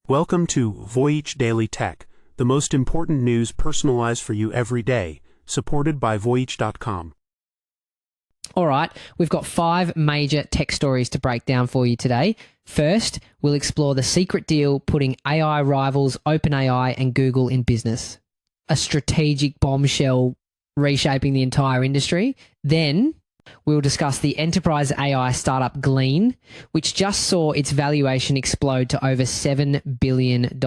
Welcome to Voyage Daily Tech, the most important news personalized for you every day, supported by Voyage.com. All right, we've got 5 major tech stories to break down for you today. First, we'll explore the secret deal putting AI rivals OpenAI and Google in business, a strategic bombshell reshaping the entire industry. Then, we'll discuss the enterprise AI startup Glean, which just saw its valuation explode to over $7 billion.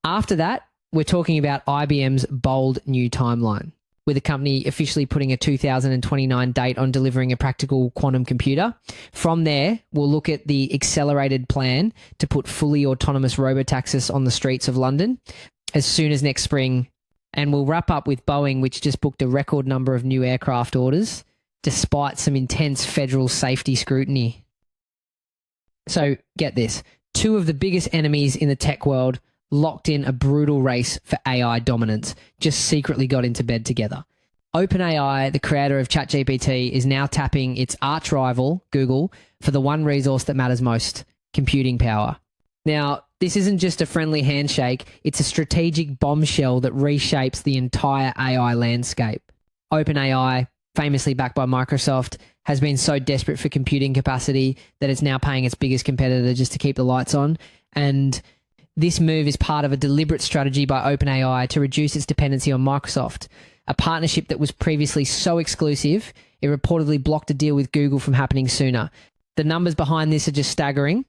After that, we're talking about IBM's bold new timeline, with the company officially putting a 2029 date on delivering a practical quantum computer. From there, we'll look at the accelerated plan to put fully autonomous robotaxis on the streets of London as soon as next spring. And we'll wrap up with Boeing, which just booked a record number of new aircraft orders, despite some intense federal safety scrutiny. So get this, 2 of the biggest enemies in the tech world locked in a brutal race for AI dominance, just secretly got into bed together. OpenAI, the creator of ChatGPT, is now tapping its arch rival, Google, for the one resource that matters most, computing power. Now, this isn't just a friendly handshake, it's a strategic bombshell that reshapes the entire AI landscape. OpenAI, famously backed by Microsoft, has been so desperate for computing capacity that it's now paying its biggest competitor just to keep the lights on. And this move is part of a deliberate strategy by OpenAI to reduce its dependency on Microsoft, a partnership that was previously so exclusive, it reportedly blocked a deal with Google from happening sooner. The numbers behind this are just staggering.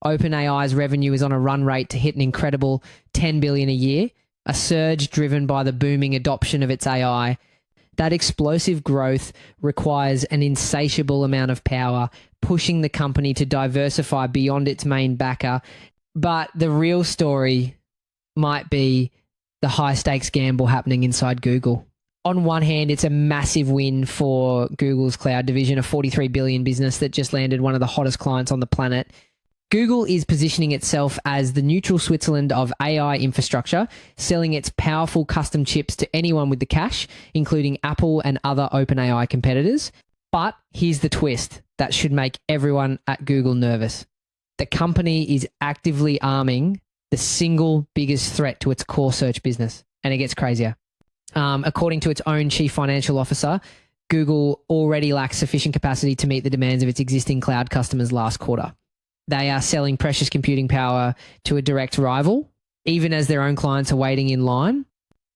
OpenAI's revenue is on a run rate to hit an incredible $10 billion a year, a surge driven by the booming adoption of its AI. That explosive growth requires an insatiable amount of power, pushing the company to diversify beyond its main backer. But the real story might be the high-stakes gamble happening inside Google. On one hand, it's a massive win for Google's cloud division, a $43 billion business that just landed one of the hottest clients on the planet. Google is positioning itself as the neutral Switzerland of AI infrastructure, selling its powerful custom chips to anyone with the cash, including Apple and other OpenAI competitors. But here's the twist that should make everyone at Google nervous. The company is actively arming the single biggest threat to its core search business, and it gets crazier. According to its own chief financial officer, Google already lacks sufficient capacity to meet the demands of its existing cloud customers last quarter. They are selling precious computing power to a direct rival, even as their own clients are waiting in line.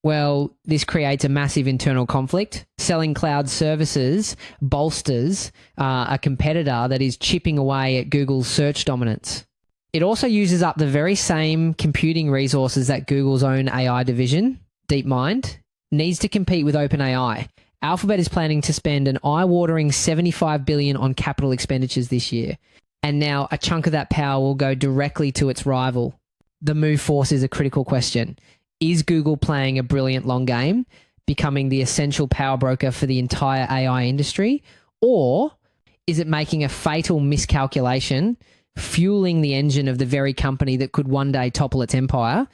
Well, this creates a massive internal conflict. Selling cloud services bolsters a competitor that is chipping away at Google's search dominance. It also uses up the very same computing resources that Google's own AI division, DeepMind, needs to compete with OpenAI. Alphabet is planning to spend an eye-watering $75 billion on capital expenditures this year. And now a chunk of that power will go directly to its rival. The move forces a critical question. Is Google playing a brilliant long game, becoming the essential power broker for the entire AI industry? Or is it making a fatal miscalculation, fueling the engine of the very company that could one day topple its empire?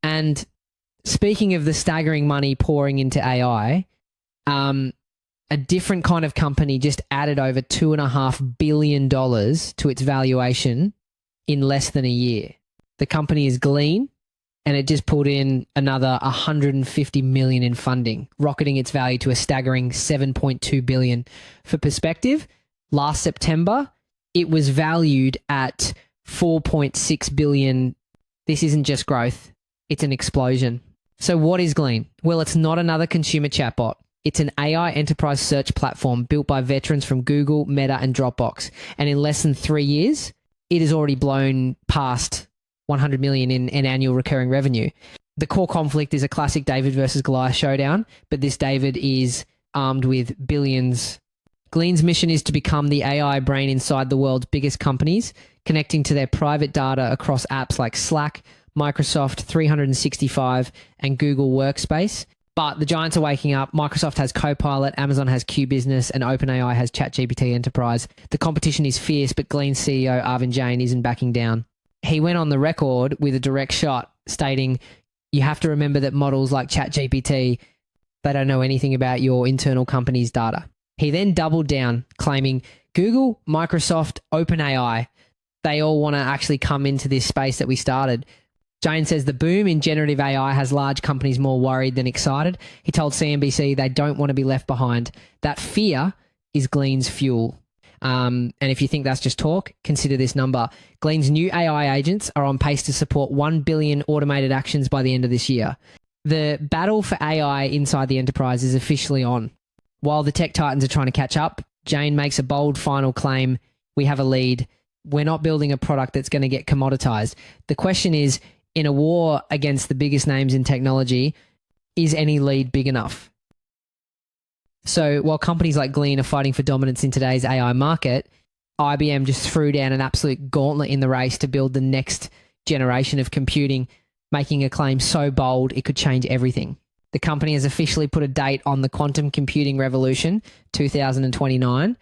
And speaking of the staggering money pouring into AI, a different kind of company just added over $2.5 billion to its valuation in less than a year. The company is Glean, and it just pulled in another $150 million in funding, rocketing its value to a staggering $7.2 billion. For perspective, last September, it was valued at $4.6 billion. This isn't just growth, it's an explosion. So what is Glean? Well, it's not another consumer chatbot. It's an AI enterprise search platform built by veterans from Google, Meta, and Dropbox. And in less than 3 years, it has already blown past $100 million in annual recurring revenue. The core conflict is a classic David versus Goliath showdown, but this David is armed with billions. Glean's mission is to become the AI brain inside the world's biggest companies, connecting to their private data across apps like Slack, Microsoft 365, and Google Workspace. But the giants are waking up. Microsoft has Copilot, Amazon has Q Business, and OpenAI has ChatGPT Enterprise. The competition is fierce, but Glean's CEO Arvind Jain isn't backing down. He went on the record with a direct shot stating, you have to remember that models like ChatGPT, they don't know anything about your internal company's data. He then doubled down, claiming Google, Microsoft, OpenAI, they all want to actually come into this space that we started. Jane says the boom in generative AI has large companies more worried than excited. He told CNBC they don't want to be left behind. That fear is Glean's fuel. And if you think that's just talk, consider this number. Glean's new AI agents are on pace to support 1 billion automated actions by the end of this year. The battle for AI inside the enterprise is officially on. While the tech titans are trying to catch up, Jane makes a bold final claim. We have a lead. We're not building a product that's going to get commoditized. The question is, in a war against the biggest names in technology, is any lead big enough? So while companies like Glean are fighting for dominance in today's AI market, IBM just threw down an absolute gauntlet in the race to build the next generation of computing, making a claim so bold it could change everything. The company has officially put a date on the quantum computing revolution, 2029.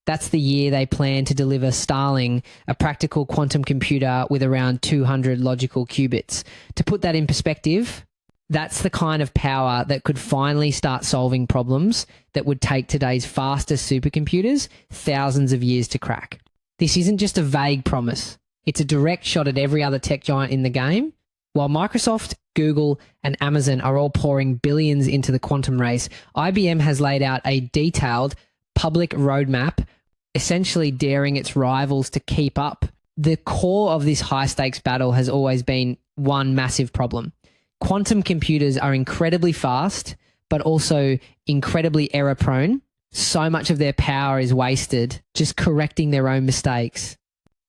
That's the year they plan to deliver Starling, a practical quantum computer with around 200 logical qubits. To put that in perspective, that's the kind of power that could finally start solving problems that would take today's fastest supercomputers thousands of years to crack. This isn't just a vague promise. It's a direct shot at every other tech giant in the game. While Microsoft, Google, and Amazon are all pouring billions into the quantum race, IBM has laid out a detailed public roadmap, essentially daring its rivals to keep up. The core of this high-stakes battle has always been one massive problem. Quantum computers are incredibly fast, but also incredibly error-prone. So much of their power is wasted just correcting their own mistakes.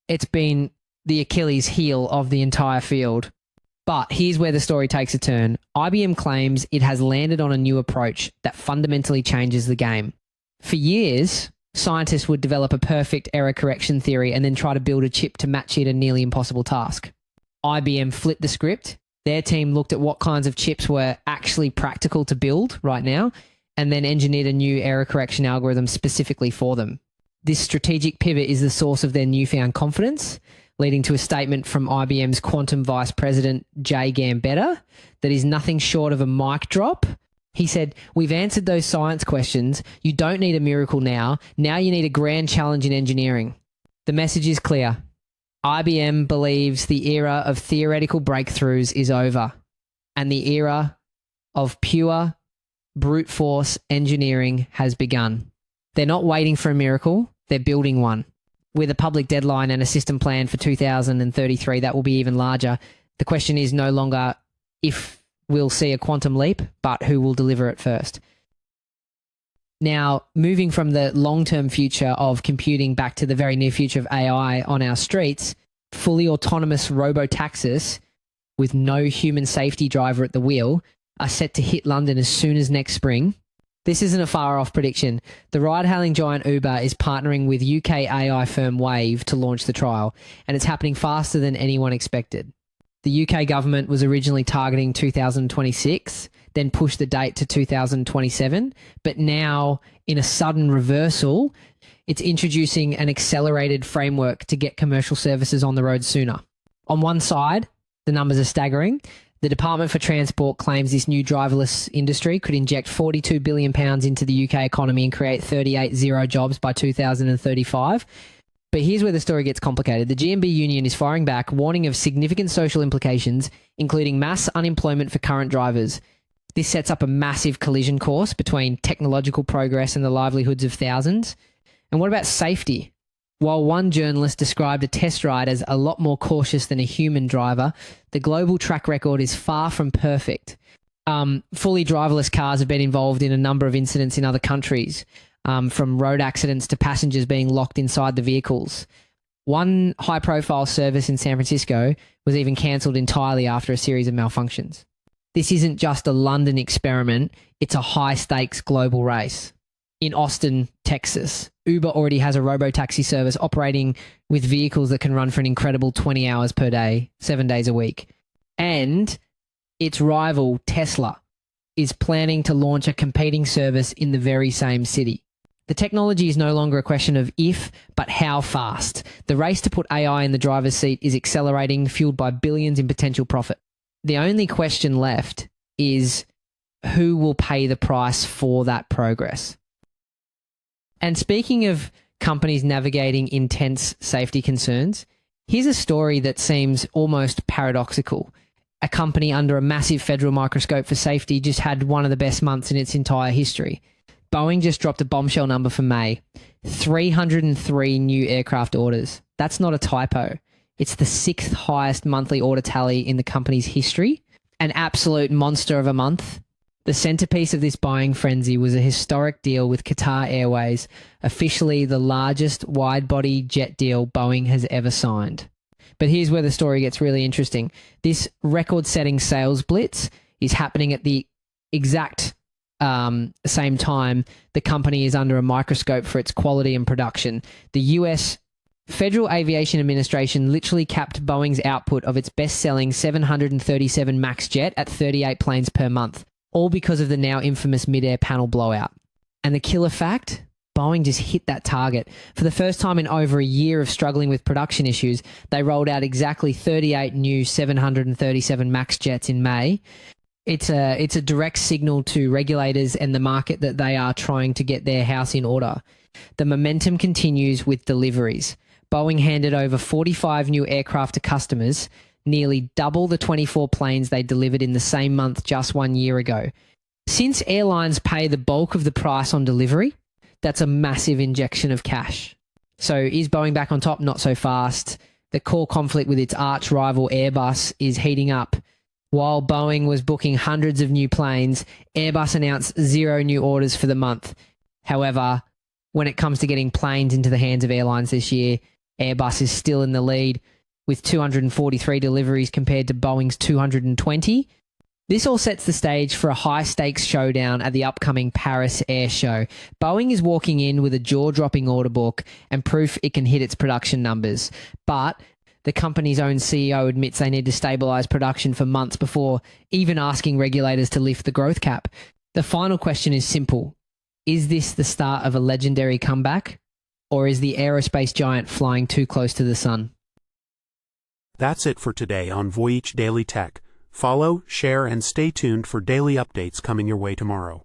It's been the Achilles heel of the entire field. But here's where the story takes a turn. IBM claims it has landed on a new approach that fundamentally changes the game. For years, scientists would develop a perfect error correction theory and then try to build a chip to match it, a nearly impossible task. IBM flipped the script. Their team looked at what kinds of chips were actually practical to build right now and then engineered a new error correction algorithm specifically for them. This strategic pivot is the source of their newfound confidence, leading to a statement from IBM's quantum vice president, Jay Gambetta, that is nothing short of a mic drop. He said, "We've answered those science questions. You don't need a miracle now. Now you need a grand challenge in engineering." The message is clear. IBM believes the era of theoretical breakthroughs is over, and the era of pure brute force engineering has begun. They're not waiting for a miracle, they're building one. With a public deadline and a system plan for 2033 that will be even larger, the question is no longer if we'll see a quantum leap, but who will deliver it first. Now, moving from the long-term future of computing back to the very near future of AI on our streets, fully autonomous robotaxis with no human safety driver at the wheel are set to hit London as soon as next spring. This isn't a far-off prediction. The ride-hailing giant Uber is partnering with UK AI firm Wayve to launch the trial, and it's happening faster than anyone expected. The UK government was originally targeting 2026, then pushed the date to 2027, but now, in a sudden reversal, it's introducing an accelerated framework to get commercial services on the road sooner. On one side, the numbers are staggering. The Department for Transport claims this new driverless industry could inject £42 billion into the UK economy and create 38 zero jobs by 2035. But here's where the story gets complicated. The GMB union is firing back, warning of significant social implications, including mass unemployment for current drivers. This sets up a massive collision course between technological progress and the livelihoods of thousands. And what about safety? While one journalist described a test ride as a lot more cautious than a human driver, the global track record is far from perfect. Fully driverless cars have been involved in a number of incidents in other countries, from road accidents to passengers being locked inside the vehicles. One high-profile service in San Francisco was even cancelled entirely after a series of malfunctions. This isn't just a London experiment, it's a high-stakes global race. In Austin, Texas, Uber already has a robotaxi service operating with vehicles that can run for an incredible 20 hours per day, 7 days a week. And its rival, Tesla, is planning to launch a competing service in the very same city. The technology is no longer a question of if, but how fast. The race to put AI in the driver's seat is accelerating, fueled by billions in potential profit. The only question left is who will pay the price for that progress? And speaking of companies navigating intense safety concerns, Here's a story that seems almost paradoxical. A company under a massive federal microscope for safety just had one of the best months in its entire history. Boeing just dropped a bombshell number for May. 303 new aircraft orders. That's not a typo. It's the 6th highest monthly order tally in the company's history. An absolute monster of a month. The centerpiece of this buying frenzy was a historic deal with Qatar Airways, officially the largest wide-body jet deal Boeing has ever signed. But here's where the story gets really interesting. This record-setting sales blitz is happening at the exact same time the company is under a microscope for its quality and production. The US Federal Aviation Administration literally capped Boeing's output of its best-selling 737 MAX jet at 38 planes per month, all because of the now infamous mid-air panel blowout. And the killer fact? Boeing just hit that target. For the first time in over a year of struggling with production issues, they rolled out exactly 38 new 737 MAX jets in May. It's a direct signal to regulators and the market that they are trying to get their house in order. The momentum continues with deliveries. Boeing handed over 45 new aircraft to customers, nearly double the 24 planes they delivered in the same month just 1 year ago. Since airlines pay the bulk of the price on delivery, that's a massive injection of cash. So is Boeing back on top? Not so fast. The core conflict with its arch rival Airbus is heating up. While Boeing was booking hundreds of new planes, Airbus announced 0 new orders for the month. However, when it comes to getting planes into the hands of airlines this year, Airbus is still in the lead with 243 deliveries compared to Boeing's 220. This all sets the stage for a high-stakes showdown at the upcoming Paris Air Show. Boeing is walking in with a jaw-dropping order book and proof it can hit its production numbers. But the company's own CEO admits they need to stabilize production for months before even asking regulators to lift the growth cap. The final question is simple. Is this the start of a legendary comeback? Or is the aerospace giant flying too close to the sun? That's it for today on Voyage Daily Tech. Follow, share, and stay tuned for daily updates coming your way tomorrow.